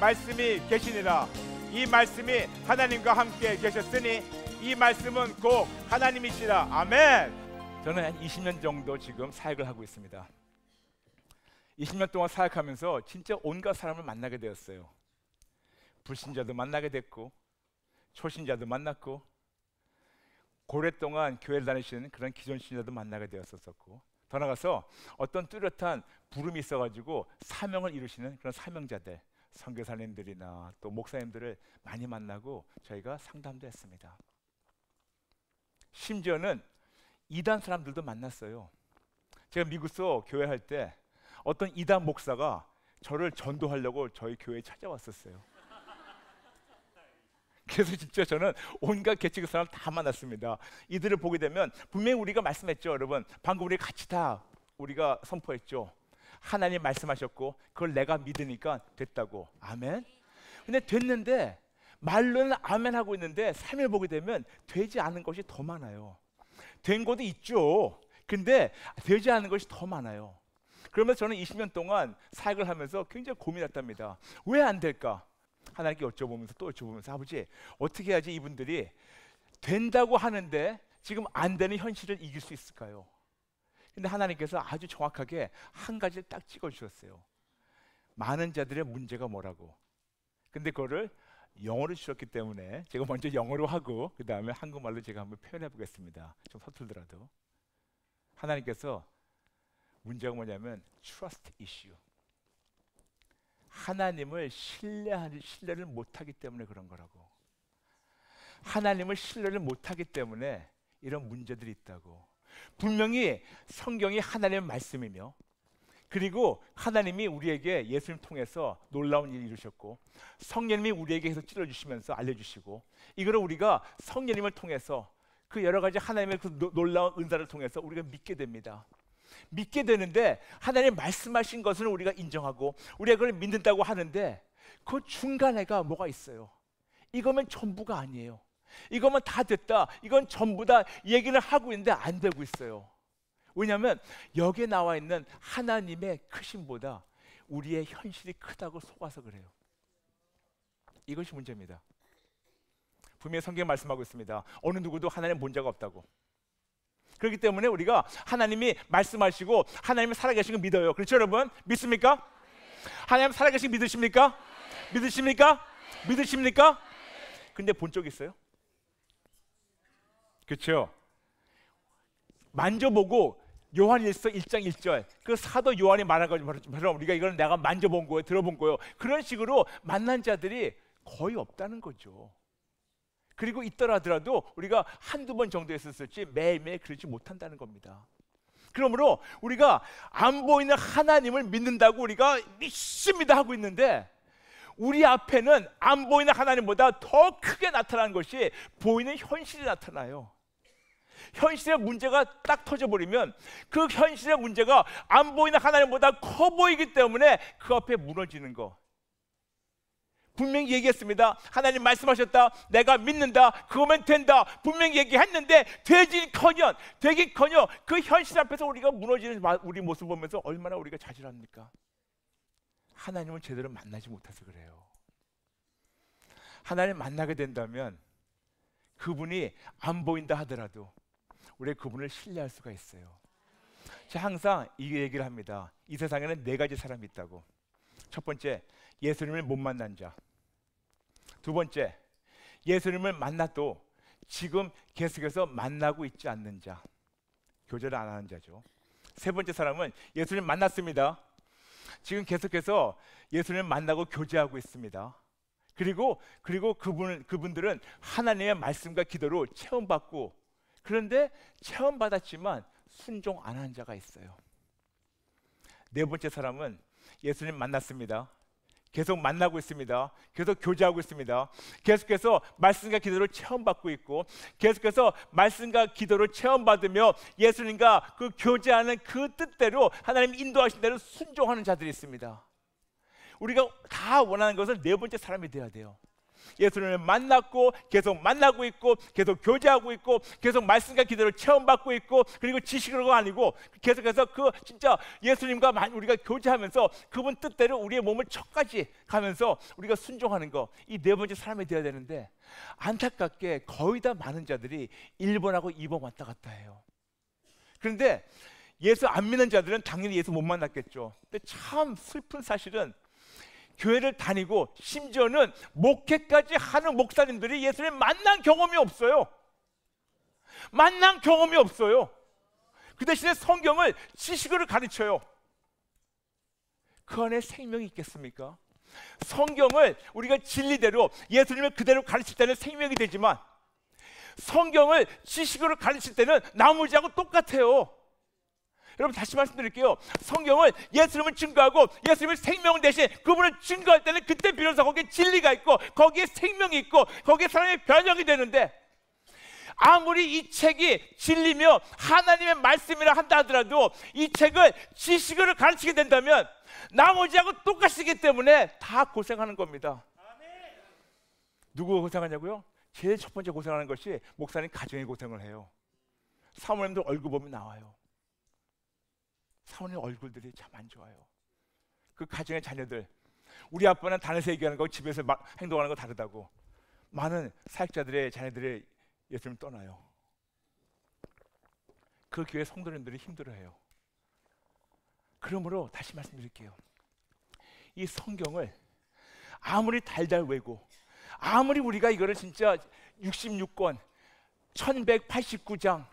말씀이 계시니라. 이 말씀이 하나님과 함께 계셨으니 이 말씀은 곧 하나님이시라. 아멘. 저는 한 20년 정도 지금 사역을 하고 있습니다. 20년 동안 사역하면서 진짜 온갖 사람을 만나게 되었어요. 불신자도 만나게 됐고 초신자도 만났고 오랫동안 교회를 다니시는 그런 기존 신자도 만나게 되었었고, 더 나아가서 어떤 뚜렷한 부름이 있어가지고 사명을 이루시는 그런 사명자들, 선교사님들이나 또 목사님들을 많이 만나고 저희가 상담도 했습니다. 심지어는 이단 사람들도 만났어요. 제가 미국에서 교회할 때 어떤 이단 목사가 저를 전도하려고 저희 교회에 찾아왔었어요. 그래서 진짜 저는 온갖 계층의 사람 다 만났습니다. 이들을 보게 되면 분명히 우리가 말씀했죠, 여러분. 방금 우리 같이 다 우리가 선포했죠. 하나님 말씀하셨고 그걸 내가 믿으니까 됐다고. 아멘. 근데 됐는데 말로는 아멘 하고 있는데 삶을 보게 되면 되지 않은 것이 더 많아요. 된 것도 있죠. 근데 되지 않은 것이 더 많아요. 그러면서 저는 20년 동안 사역을 하면서 굉장히 고민했답니다. 왜 안 될까? 하나님께 여쭤보면서 또 여쭤보면서, 아버지 어떻게 해야지 이분들이 된다고 하는데 지금 안 되는 현실을 이길 수 있을까요? 근데 하나님께서 아주 정확하게 한 가지를 딱 찍어주셨어요. 많은 자들의 문제가 뭐라고. 근데 그거를 영어로 주셨기 때문에 제가 먼저 영어로 하고 그 다음에 한국말로 제가 한번 표현해 보겠습니다. 좀 서툴더라도. 하나님께서 문제가 뭐냐면 trust issue. 하나님을 신뢰를 못하기 때문에 그런 거라고. 하나님을 신뢰를 못하기 때문에 이런 문제들이 있다고. 분명히 성경이 하나님의 말씀이며, 그리고 하나님이 우리에게 예수님 통해서 놀라운 일을 이루셨고 성령님이 우리에게 계속 찔러주시면서 알려주시고, 이거를 우리가 성령님을 통해서 그 여러 가지 하나님의 그 놀라운 은사를 통해서 우리가 믿게 됩니다. 믿게 되는데 하나님 말씀하신 것을 우리가 인정하고 우리가 그걸 믿는다고 하는데 그 중간에가 뭐가 있어요. 이거면 전부가 아니에요. 이거면 다 됐다, 이건 전부 다 얘기를 하고 있는데 안 되고 있어요. 왜냐하면 여기에 나와 있는 하나님의 크심보다 우리의 현실이 크다고 속아서 그래요. 이것이 문제입니다. 분명히 성경에 말씀하고 있습니다. 어느 누구도 하나님 본 자가 없다고. 그렇기 때문에 우리가 하나님이 말씀하시고 하나님이 살아계신 거 믿어요. 그렇죠 여러분? 믿습니까? 하나님 살아계신 거 믿으십니까? 믿으십니까? 믿으십니까? 근데 본 적 있어요? 그렇죠? 만져보고 요한일서 1장 1절 그 사도 요한이 말한 것처럼 우리가 이걸 내가 만져본 거예요, 들어본 거예요. 그런 식으로 만난 자들이 거의 없다는 거죠. 그리고 있더라 하더라도 우리가 한두 번 정도 했었을지 매일매일 그러지 못한다는 겁니다. 그러므로 우리가 안 보이는 하나님을 믿는다고 우리가 믿습니다 하고 있는데 우리 앞에는 안 보이는 하나님보다 더 크게 나타나는 것이 보이는 현실이 나타나요. 현실의 문제가 딱 터져버리면 그 현실의 문제가 안 보이는 하나님보다 커 보이기 때문에 그 앞에 무너지는 거. 분명히 얘기했습니다. 하나님 말씀하셨다, 내가 믿는다, 그거면 된다, 분명히 얘기했는데 되기커녕 그 현실 앞에서 우리가 무너지는 우리 모습 보면서 얼마나 우리가 좌절합니까? 하나님을 제대로 만나지 못해서 그래요. 하나님 만나게 된다면 그분이 안 보인다 하더라도 우리가 그분을 신뢰할 수가 있어요. 제가 항상 이 얘기를 합니다. 이 세상에는 4가지 사람이 있다고. 첫 번째, 예수님을 못 만난 자. 두 번째, 예수님을 만나도 지금 계속해서 만나고 있지 않는 자, 교제를 안 하는 자죠. 세 번째 사람은 예수님 만났습니다. 지금 계속해서 예수님을 만나고 교제하고 있습니다. 그리고 그분들은 하나님의 말씀과 기도로 체험받고, 그런데 체험받았지만 순종 안 한 자가 있어요. 네 번째 사람은 예수님 만났습니다. 계속 만나고 있습니다. 계속 교제하고 있습니다. 계속해서 말씀과 기도를 체험받고 있고 계속해서 말씀과 기도를 체험받으며 예수님과 그 교제하는 그 뜻대로 하나님 인도하신 대로 순종하는 자들이 있습니다. 우리가 다 원하는 것은 네 번째 사람이 돼야 돼요. 예수님을 만났고 계속 만나고 있고 계속 교제하고 있고 계속 말씀과 기도를 체험받고 있고 그리고 지식으로가 아니고 계속해서 그 진짜 예수님과 우리가 교제하면서 그분 뜻대로 우리의 몸을 척까지 가면서 우리가 순종하는 거, 이 네 번째 사람이 되어야 되는데 안타깝게 거의 다 많은 자들이 1번하고 2번 왔다 갔다 해요. 그런데 예수 안 믿는 자들은 당연히 예수 못 만났겠죠. 근데 참 슬픈 사실은 교회를 다니고 심지어는 목회까지 하는 목사님들이 예수님 만난 경험이 없어요. 만난 경험이 없어요. 그 대신에 성경을 지식으로 가르쳐요. 그 안에 생명이 있겠습니까? 성경을 우리가 진리대로 예수님을 그대로 가르칠 때는 생명이 되지만 성경을 지식으로 가르칠 때는 나머지하고 똑같아요. 여러분 다시 말씀드릴게요. 성경을 예수님을 증거하고 예수님의 생명 대신 그분을 증거할 때는 그때 비로소 거기에 진리가 있고 거기에 생명이 있고 거기에 사람이 변형이 되는데, 아무리 이 책이 진리며 하나님의 말씀이라 한다 하더라도 이 책을 지식으로 가르치게 된다면 나머지하고 똑같이기 때문에 다 고생하는 겁니다. 누구가 고생하냐고요? 제일 첫 번째 고생하는 것이 목사님 가정이 고생을 해요. 사모님들 얼굴 보면 나와요. 사모님 얼굴들이 참 안 좋아요. 그 가정의 자녀들, 우리 아빠는 단에서 얘기하는 거 집에서 행동하는 거 다르다고. 많은 사역자들의 자녀들의 예수님 떠나요. 그 교회 성도님들이 힘들어해요. 그러므로 다시 말씀드릴게요. 이 성경을 아무리 달달 외고 아무리 우리가 이거를 진짜 66권 1189장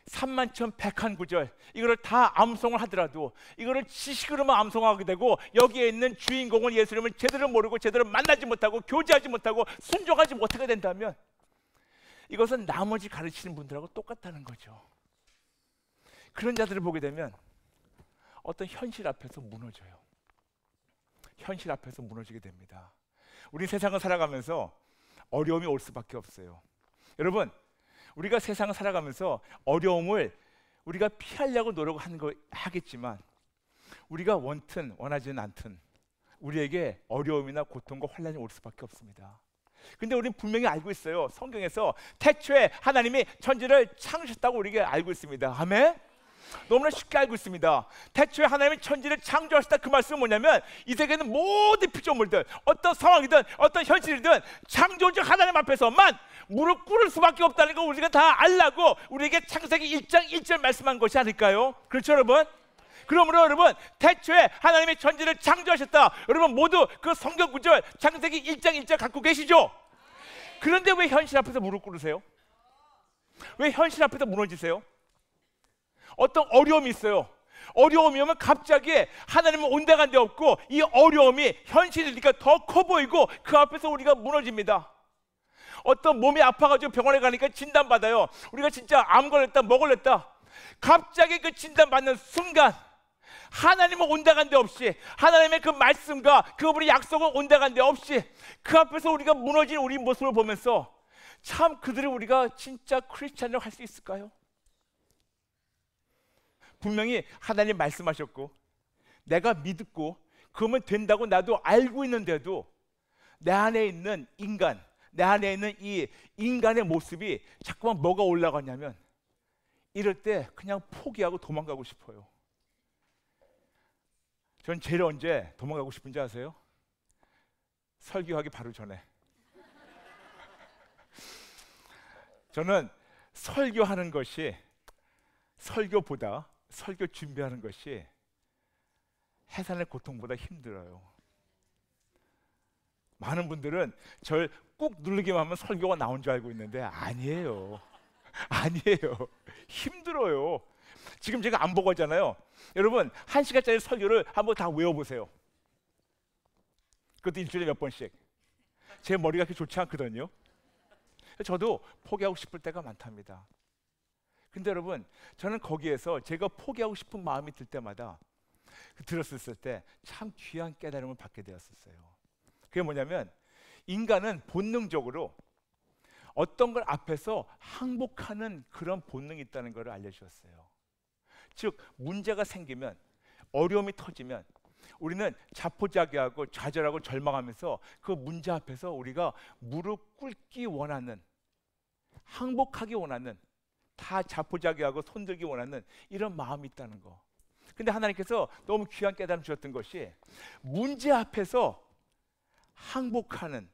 31,101구절 이거를 다 암송을 하더라도 이거를 지식으로만 암송하게 되고 여기에 있는 주인공은 예수님을 제대로 모르고 제대로 만나지 못하고 교제하지 못하고 순종하지 못하게 된다면 이것은 나머지 가르치는 분들하고 똑같다는 거죠. 그런 자들을 보게 되면 어떤 현실 앞에서 무너져요. 현실 앞에서 무너지게 됩니다. 우리 세상을 살아가면서 어려움이 올 수밖에 없어요. 여러분, 우리가 세상을 살아가면서 어려움을 우리가 피하려고 노력하는 거 하겠지만 우리가 원튼 원하지는 않든 우리에게 어려움이나 고통과 환난이 올 수밖에 없습니다. 근데 우리는 분명히 알고 있어요. 성경에서 태초에 하나님이 천지를 창조하셨다고 우리가 알고 있습니다. 아멘? 너무나 쉽게 알고 있습니다. 태초에 하나님이 천지를 창조하셨다, 그 말씀은 뭐냐면 이 세계는 모든 피조물들, 어떤 상황이든 어떤 현실이든 창조주 하나님 앞에서만 무릎 꿇을 수밖에 없다는 거 우리가 다 알라고 우리에게 창세기 1장 1절 말씀한 것이 아닐까요? 그렇죠 여러분? 그러므로 여러분, 태초에 하나님이 천지를 창조하셨다, 여러분 모두 그 성경 구절 창세기 1장 1절 갖고 계시죠? 그런데 왜 현실 앞에서 무릎 꿇으세요? 왜 현실 앞에서 무너지세요? 어떤 어려움이 있어요. 어려움이 오면 갑자기 하나님은 온데간 데 없고 이 어려움이 현실이니까 더 커 보이고 그 앞에서 우리가 무너집니다. 어떤 몸이 아파가지고 병원에 가니까 진단받아요. 우리가 진짜 암 걸렸다 뭐 걸렸다. 갑자기 그 진단받는 순간 하나님은 온데간 데 없이 하나님의 그 말씀과 그분의 약속은 온데간 데 없이 그 앞에서 우리가 무너진 우리 모습을 보면서 참 그들을 우리가 진짜 크리스찬이라고 할 수 있을까요? 분명히 하나님 말씀하셨고 내가 믿고 그러면 된다고 나도 알고 있는데도 내 안에 있는 인간, 내 안에 있는 이 인간의 모습이 자꾸만 뭐가 올라가냐면 이럴 때 그냥 포기하고 도망가고 싶어요. 전 제일 언제 도망가고 싶은지 아세요? 설교하기 바로 전에. 저는 설교하는 것이 설교보다 설교 준비하는 것이 해산의 고통보다 힘들어요. 많은 분들은 절 꾹 누르기만 하면 설교가 나온 줄 알고 있는데 아니에요. 아니에요. 힘들어요. 지금 제가 안 보고 하잖아요. 여러분 1시간짜리 설교를 한번 다 외워보세요. 그것도 일주일에 몇 번씩. 제 머리가 그렇게 좋지 않거든요. 저도 포기하고 싶을 때가 많답니다. 근데 여러분, 저는 거기에서 제가 포기하고 싶은 마음이 들 때마다 들었을 때 참 귀한 깨달음을 받게 되었었어요. 그게 뭐냐면 인간은 본능적으로 어떤 걸 앞에서 항복하는 그런 본능이 있다는 걸 알려주셨어요. 즉 문제가 생기면, 어려움이 터지면 우리는 자포자기하고 좌절하고 절망하면서 그 문제 앞에서 우리가 무릎 꿇기 원하는, 항복하기 원하는, 다 자포자기하고 손들기 원하는 이런 마음이 있다는 거. 근데 하나님께서 너무 귀한 깨달음 주셨던 것이 문제 앞에서 항복하는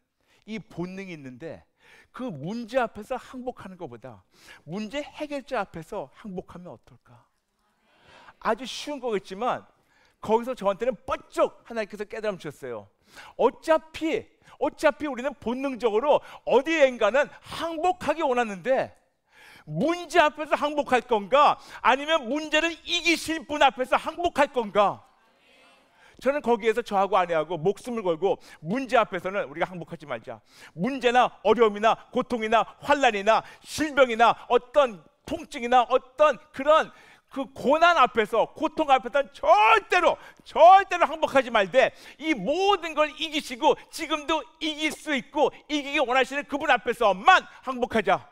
이 본능이 있는데, 그 문제 앞에서 항복하는 것보다 문제 해결자 앞에서 항복하면 어떨까? 아주 쉬운 거겠지만 거기서 저한테는 번쩍 하나님께서 깨달음 주셨어요. 어차피 우리는 본능적으로 어디엔가는 항복하기 원하는데, 문제 앞에서 항복할 건가, 아니면 문제를 이기실 분 앞에서 항복할 건가? 저는 거기에서 저하고 아내하고 목숨을 걸고 문제 앞에서는 우리가 항복하지 말자. 문제나 어려움이나 고통이나 환난이나 질병이나 어떤 통증이나 어떤 그런 그 고난 앞에서, 고통 앞에서는 절대로 항복하지 말되 이 모든 걸 이기시고 지금도 이길 수 있고 이기기 원하시는 그분 앞에서만 항복하자.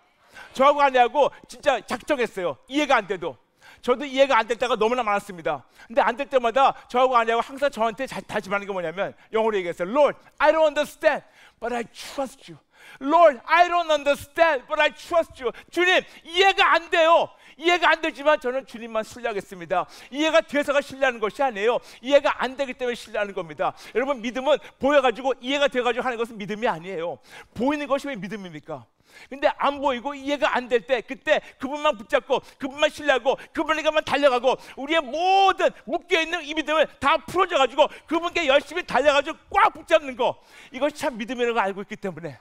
저하고 아내하고 진짜 작정했어요. 이해가 안 돼도. 저도 이해가 안 될 때가 너무나 많았습니다. 근데 안 될 때마다 저하고 아내하고 항상 저한테 다짐하는 게 뭐냐면, 영어로 얘기했어요. Lord, I don't understand, but I trust you. Lord, I don't understand, but I trust you. 주님, 이해가 안 돼요. 이해가 안 되지만 저는 주님만 신뢰하겠습니다. 이해가 돼서가 신뢰하는 것이 아니에요. 이해가 안 되기 때문에 신뢰하는 겁니다. 여러분, 믿음은 보여가지고 이해가 돼가지고 하는 것은 믿음이 아니에요. 보이는 것이 왜 믿음입니까? 근데 안 보이고 이해가 안 될 때, 그때 그분만 붙잡고 그분만 신뢰하고 그분에게만 달려가고 우리의 모든 묶여있는 이 믿음을 다 풀어져가지고 그분께 열심히 달려가지고 꽉 붙잡는 거, 이것이 참 믿음이라는 걸 알고 있기 때문에,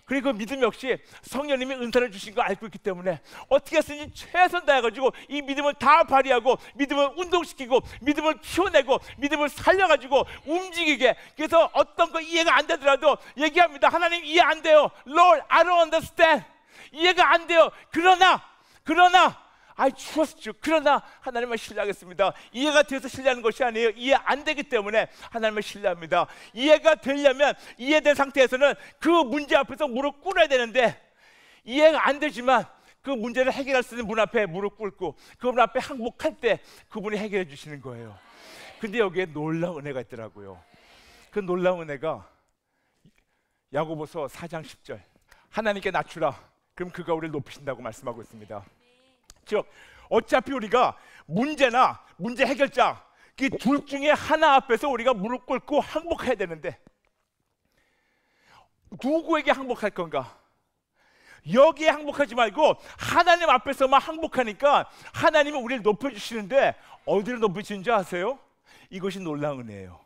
그리고 그 믿음 역시 성령님이 은사를 주신 거 알고 있기 때문에 어떻게 해서든지 최선 다해가지고 이 믿음을 다 발휘하고 믿음을 운동시키고 믿음을 키워내고 믿음을 살려가지고 움직이게. 그래서 어떤 거 이해가 안 되더라도 얘기합니다. 하나님, 이해 안 돼요. Lord, I don't understand. 이해가 안 돼요. 그러나 I trust you. 그러나 하나님을 신뢰하겠습니다. 이해가 돼서 신뢰하는 것이 아니에요. 이해 안 되기 때문에 하나님을 신뢰합니다. 이해가 되려면, 이해된 상태에서는 그 문제 앞에서 무릎 꿇어야 되는데, 이해가 안 되지만 그 문제를 해결할 수 있는 분 앞에 무릎 꿇고 그분 앞에 항복할 때 그분이 해결해 주시는 거예요. 근데 여기에 놀라운 은혜가 있더라고요. 그 놀라운 은혜가 야고보서 4장 10절, 하나님께 낮추라, 그럼 그가 우리를 높이신다고 말씀하고 있습니다. 즉, 어차피 우리가 문제나 문제 해결자, 그 둘 중에 하나 앞에서 우리가 무릎 꿇고 항복해야 되는데, 누구에게 항복할 건가? 여기에 항복하지 말고 하나님 앞에서만 항복하니까 하나님은 우리를 높여주시는데, 어디를 높여주시는지 아세요? 이것이 놀라운 은혜예요.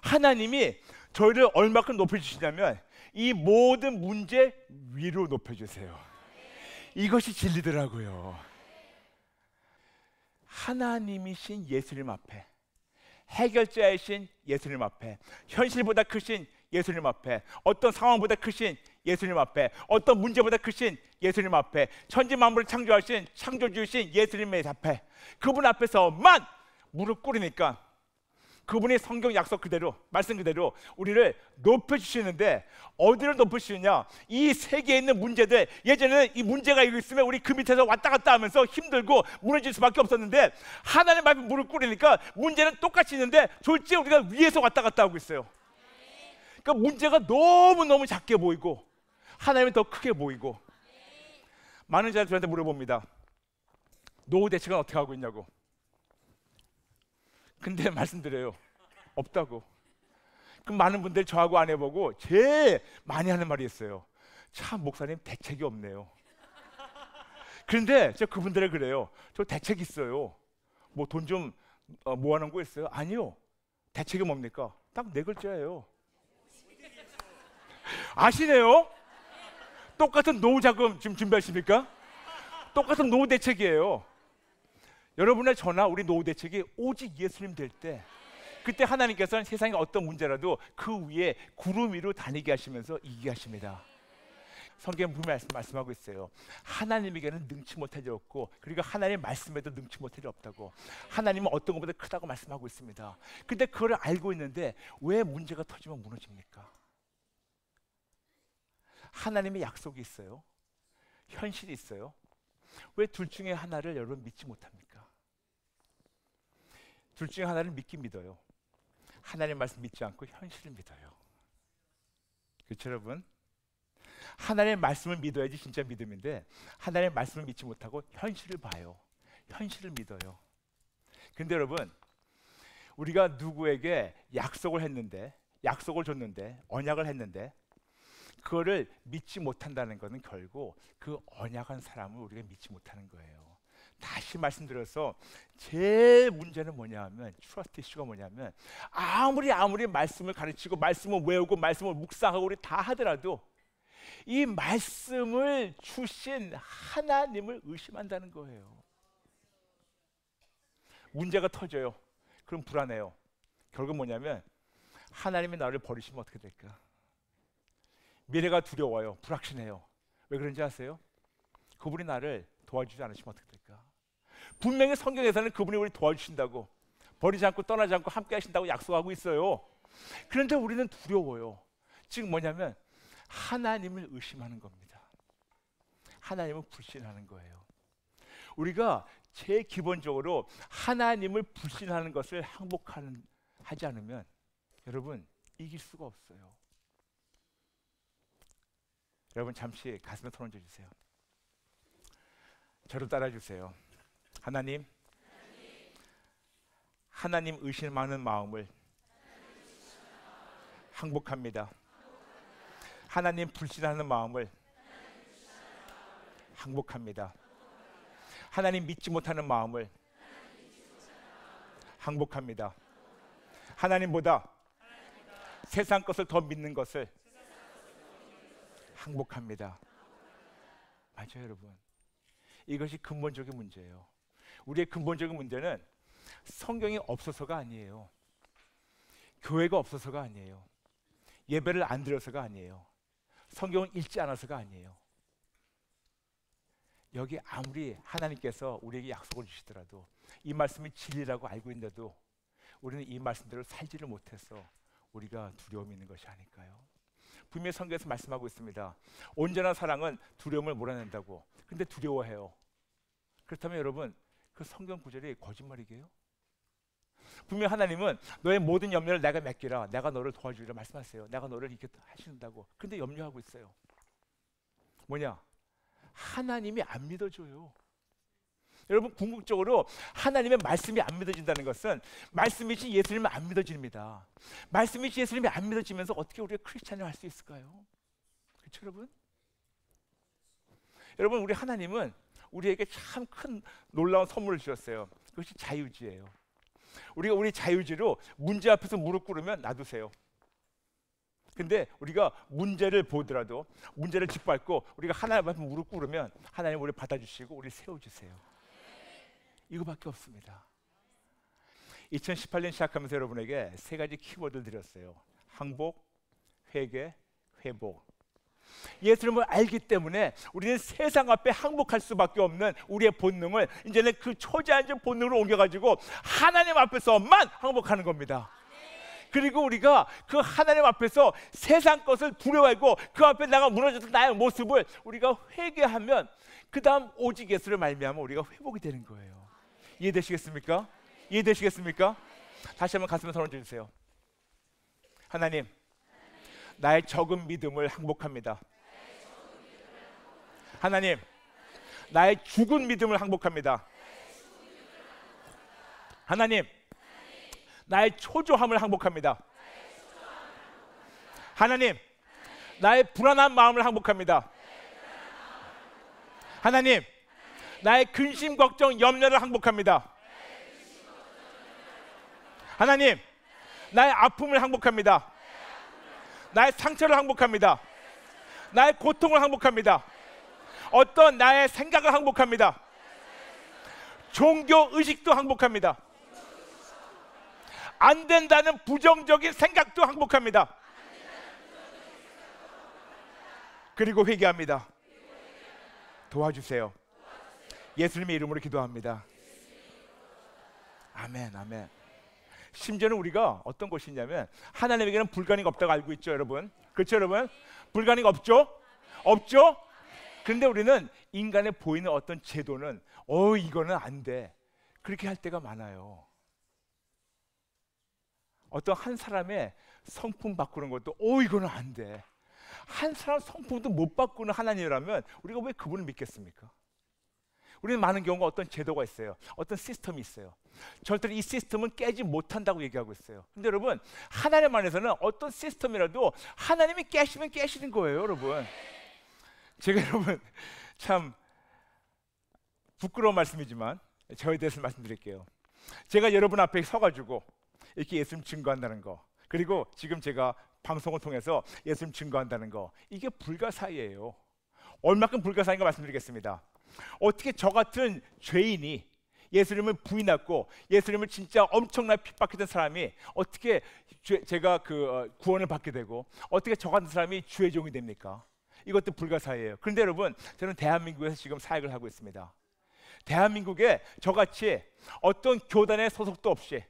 하나님이 저희를 얼마큼 높여주시냐면 이 모든 문제 위로 높여주세요. 이것이 진리더라고요. 하나님이신 예수님 앞에, 해결자이신 예수님 앞에, 현실보다 크신 예수님 앞에, 어떤 상황보다 크신 예수님 앞에, 어떤 문제보다 크신 예수님 앞에, 천지 만물을 창조하신 창조주이신 예수님 앞에, 그분 앞에서만 무릎 꿇으니까 그분이 성경 약속 그대로, 말씀 그대로 우리를 높여주시는데, 어디를 높여주시느냐? 이 세계에 있는 문제들, 예전에는 이 문제가 있으면 우리 그 밑에서 왔다 갔다 하면서 힘들고 무너질 수밖에 없었는데, 하나님 앞에 무릎 꿇으니까 문제는 똑같이 있는데 졸지에 우리가 위에서 왔다 갔다 하고 있어요. 그러니까 문제가 너무너무 작게 보이고 하나님은 더 크게 보이고. 많은 자들이 저한테 물어봅니다. 노후 대책은 어떻게 하고 있냐고. 근데 말씀드려요, 없다고. 그럼 많은 분들이 저하고 아내 보고 제일 많이 하는 말이 있어요. 참, 목사님 대책이 없네요. 그런데 제가 그분들에 그래요. 저 대책 있어요. 뭐 돈 좀 모아놓은 거 있어요? 아니요. 대책이 뭡니까? 딱 4글자예요. 아시네요? 똑같은 노후 자금 지금 준비하십니까? 똑같은 노후 대책이에요. 여러분의 저나 우리 노후 대책이 오직 예수님 될 때, 그때 하나님께서는 세상에 어떤 문제라도 그 위에 구름 위로 다니게 하시면서 이기게 하십니다. 성경은 분명히 말씀하고 있어요. 하나님에게는 능치 못할 일 없고, 그리고 하나님의 말씀에도 능치 못할 일 없다고. 하나님은 어떤 것보다 크다고 말씀하고 있습니다. 근데 그걸 알고 있는데 왜 문제가 터지면 무너집니까? 하나님의 약속이 있어요. 현실이 있어요. 왜 둘 중에 하나를 여러분 믿지 못합니까? 둘 중에 하나를 믿긴 믿어요. 하나님 말씀 믿지 않고 현실을 믿어요. 그렇죠 여러분? 하나님의 말씀을 믿어야지 진짜 믿음인데 하나님의 말씀을 믿지 못하고 현실을 봐요. 현실을 믿어요. 근데 여러분, 우리가 누구에게 약속을 줬는데 언약을 했는데 그거를 믿지 못한다는 것은 결국 그 언약한 사람을 우리가 믿지 못하는 거예요. 다시 말씀드려서 제일 문제는 뭐냐 하면, 트러스트 이슈가 뭐냐면, 아무리 말씀을 가르치고 말씀을 외우고 말씀을 묵상하고 우리 다 하더라도 이 말씀을 주신 하나님을 의심한다는 거예요. 문제가 터져요. 그럼 불안해요. 결국 뭐냐면 하나님이 나를 버리시면 어떻게 될까? 미래가 두려워요. 불확신해요. 왜 그런지 아세요? 그분이 나를 도와주지 않으시면 어떻게 될까? 분명히 성경에서는 그분이 우리 도와주신다고, 버리지 않고 떠나지 않고 함께 하신다고 약속하고 있어요. 그런데 우리는 두려워요. 즉 뭐냐면 하나님을 의심하는 겁니다. 하나님을 불신하는 거예요. 우리가 제일 기본적으로 하나님을 불신하는 것을 하지 않으면 여러분 이길 수가 없어요. 여러분 잠시 가슴에 손 얹어 주세요. 저를 따라 주세요. 하나님 의심하는 마음을 항복합니다. 하나님 불신하는 마음을 항복합니다. 하나님 믿지 못하는 마음을 항복합니다. 하나님보다 세상 것을 더 믿는 것을 항복합니다. 맞아요 여러분. 이것이 근본적인 문제예요. 우리의 근본적인 문제는 성경이 없어서가 아니에요. 교회가 없어서가 아니에요. 예배를 안 드려서가 아니에요. 성경을 읽지 않아서가 아니에요. 여기 아무리 하나님께서 우리에게 약속을 주시더라도 이 말씀이 진리라고 알고 있는데도 우리는 이 말씀대로 살지를 못해서 우리가 두려움이 있는 것이 아닐까요? 분명히 성경에서 말씀하고 있습니다. 온전한 사랑은 두려움을 몰아낸다고. 근데 두려워해요. 그렇다면 여러분 그 성경 구절이 거짓말이게요? 분명 하나님은 너의 모든 염려를 내가 맡기라, 내가 너를 도와주리라 말씀하세요. 내가 너를 이렇게 하신다고. 근데 염려하고 있어요. 뭐냐? 하나님이 안 믿어줘요. 여러분 궁극적으로 하나님의 말씀이 안 믿어진다는 것은 말씀이신 예수님이 안 믿어집니다. 말씀이신 예수님이 안 믿어지면서 어떻게 우리가 크리스찬을 할 수 있을까요? 그렇죠 여러분? 여러분 우리 하나님은 우리에게 참 큰 놀라운 선물을 주셨어요. 그것이 자유지예요. 우리가 우리 자유지로 문제 앞에서 무릎 꿇으면 놔두세요. 근데 우리가 문제를 보더라도 문제를 짓밟고 우리가 하나님 앞에 무릎 꿇으면 하나님 우리를 받아주시고 우리를 세워주세요. 이거밖에 없습니다. 2018년 시작하면서 여러분에게 세 가지 키워드를 드렸어요. 항복, 회개, 회복. 예수님을 알기 때문에 우리는 세상 앞에 항복할 수밖에 없는 우리의 본능을 이제는 그 초자연적 본능으로 옮겨가지고 하나님 앞에서만 항복하는 겁니다. 그리고 우리가 그 하나님 앞에서 세상 것을 두려워하고 그 앞에 내가 무너졌던 나의 모습을 우리가 회개하면 그 다음 오직 예수를 말미암아 우리가 회복이 되는 거예요. 이해되시겠습니까? 이해되시겠습니까? 다시 한번 가슴에 손 얹어주세요. 하나님, 나의 적은 믿음을 항복합니다. 하나님, 나의 죽은 믿음을 항복합니다. 하나님, 나의 초조함을 항복합니다. 하나님, 나의 불안한 마음을 항복합니다. 하나님, 나의 근심, 걱정, 염려를 항복합니다. 하나님, 나의 아픔을 항복합니다. 나의 상처를 항복합니다. 나의 고통을 항복합니다. 어떤 나의 생각을 항복합니다. 종교 의식도 항복합니다. 안 된다는 부정적인 생각도 항복합니다. 그리고 회개합니다. 도와주세요. 예수님의 이름으로 기도합니다. 아멘, 아멘. 심지어는 우리가 어떤 것이 있냐면 하나님에게는 불가능이 없다고 알고 있죠, 여러분. 그렇죠, 여러분? 불가능이 없죠? 없죠? 그런데 우리는 인간에 보이는 어떤 제도는 이거는 안 돼. 그렇게 할 때가 많아요. 어떤 한 사람의 성품 바꾸는 것도 이거는 안 돼. 한 사람 성품도 못 바꾸는 하나님이라면 우리가 왜 그분을 믿겠습니까? 우리는 많은 경우가 어떤 제도가 있어요. 어떤 시스템이 있어요. 절대로 이 시스템은 깨지 못한다고 얘기하고 있어요. 근데 여러분, 하나님 안에서는 어떤 시스템이라도 하나님이 깨시면 깨시는 거예요, 여러분. 제가 여러분 참 부끄러운 말씀이지만 저에 대해서 말씀드릴게요. 제가 여러분 앞에 서가지고 이렇게 예수님 증거한다는 거, 그리고 지금 제가 방송을 통해서 예수님 증거한다는 거, 이게 불가사의예요. 얼마큼 불가사의인가 말씀드리겠습니다. 어떻게 저 같은 죄인이 예수님을 부인하고 예수님을 진짜 엄청나게 핍박했던 사람이 어떻게 제가 구원을 받게 되고 어떻게 저 같은 사람이 주의 종이 됩니까? 이것도 불가사의예요. 그런데 여러분, 저는 대한민국에서 지금 사역을 하고 있습니다. 대한민국에 저같이 어떤 교단의 소속도 없이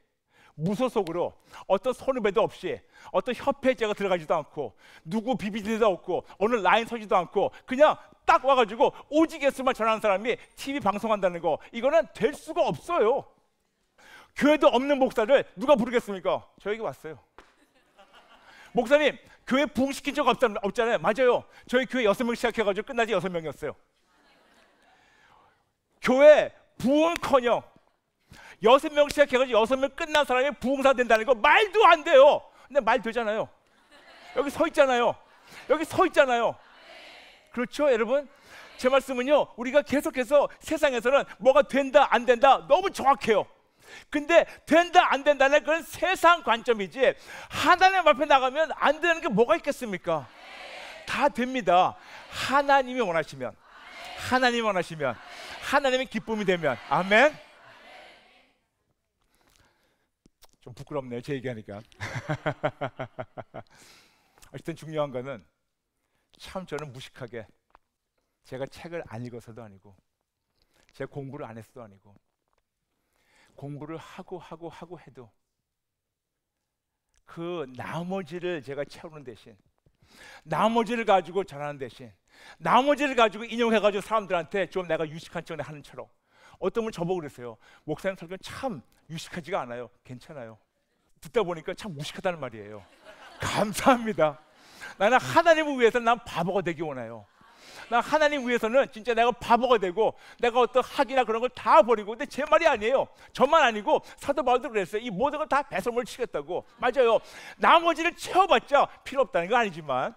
무소속으로 어떤 선후배도 없이 어떤 협회에 제가 들어가지도 않고 누구 비비지도 없고 어느 라인 서지도 않고 그냥 딱 와가지고 오직 예수만 전하는 사람이 TV 방송한다는 거, 이거는 될 수가 없어요. 교회도 없는 목사를 누가 부르겠습니까? 저에게 왔어요. 목사님, 교회 부흥시킨 적 없잖아요. 맞아요. 저희 교회 6명 시작해가지고 끝나지 6명이었어요. 교회 부흥커녕 6명 시작해가지고 6명 끝난 사람이 부흥사 된다는 거 말도 안 돼요. 근데 말 되잖아요. 여기 서 있잖아요. 여기 서 있잖아요. 그렇죠, 여러분? 제 말씀은요, 우리가 계속해서 세상에서는 뭐가 된다 안 된다 너무 정확해요. 근데 된다 안 된다는 그런 세상 관점이지 하나님 앞에 나가면 안 되는 게 뭐가 있겠습니까? 다 됩니다. 하나님이 원하시면, 하나님이 원하시면, 하나님의 기쁨이 되면. 아멘. 좀 부끄럽네요, 제 얘기하니까. 어쨌든 중요한 거는 참 저는 무식하게 제가 책을 안 읽어서도 아니고 제가 공부를 안 했어도 아니고 공부를 하고 해도 그 나머지를 제가 채우는 대신, 나머지를 가지고 전하는 대신, 나머지를 가지고 인용해가지고 사람들한테 좀 내가 유식한 척 하는 처럼. 어떤 분 저보고 그랬어요. 목사님 설교는 참 유식하지가 않아요. 괜찮아요. 듣다 보니까 참 무식하다는 말이에요. 감사합니다. 나는 하나님을 위해서 난 바보가 되기 원해요. 난 하나님 위해서는 진짜 내가 바보가 되고 내가 어떤 학이나 그런 걸 다 버리고. 근데 제 말이 아니에요. 저만 아니고 사도 바울도 그랬어요. 이 모든 걸 다 배설물 치겠다고. 맞아요. 나머지를 채워봤자 필요 없다는 건 아니지만,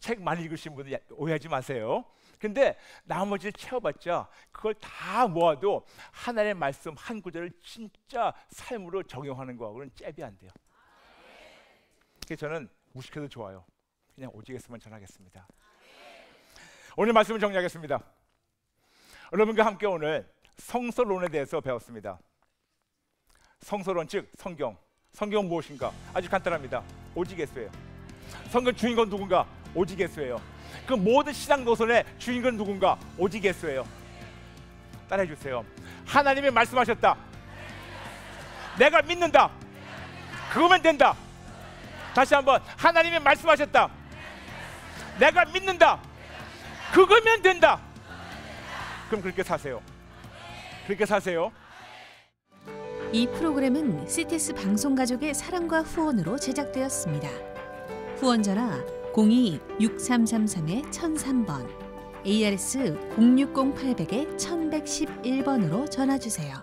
책 많이 읽으신 분들 오해하지 마세요. 근데 나머지를 채워봤자 그걸 다 모아도 하나님의 말씀 한 구절을 진짜 삶으로 적용하는 거하고는 잽이 안 돼요. 그래서 저는 무식해도 좋아요. 그냥 오직 예수만 전하겠습니다. 오늘 말씀을 정리하겠습니다. 여러분과 함께 오늘 성서론에 대해서 배웠습니다. 성서론 즉 성경. 성경은 무엇인가? 아주 간단합니다. 오직 예수예요. 성경 주인공 누군가? 오직 예수예요. 그 모든 신앙 노선의 주인공은 누군가? 오직 예수예요. 따라해 주세요. 하나님이 말씀하셨다. 내가 믿는다. 그거면 된다. 다시 한번. 하나님이 말씀하셨다. 내가 믿는다. 그거면 된다. 그럼 그렇게 사세요. 그렇게 사세요. 이 프로그램은 CTS 방송가족의 사랑과 후원으로 제작되었습니다. 후원 전화 02-6333-1003번, ARS 060-800-1111번으로 전화주세요.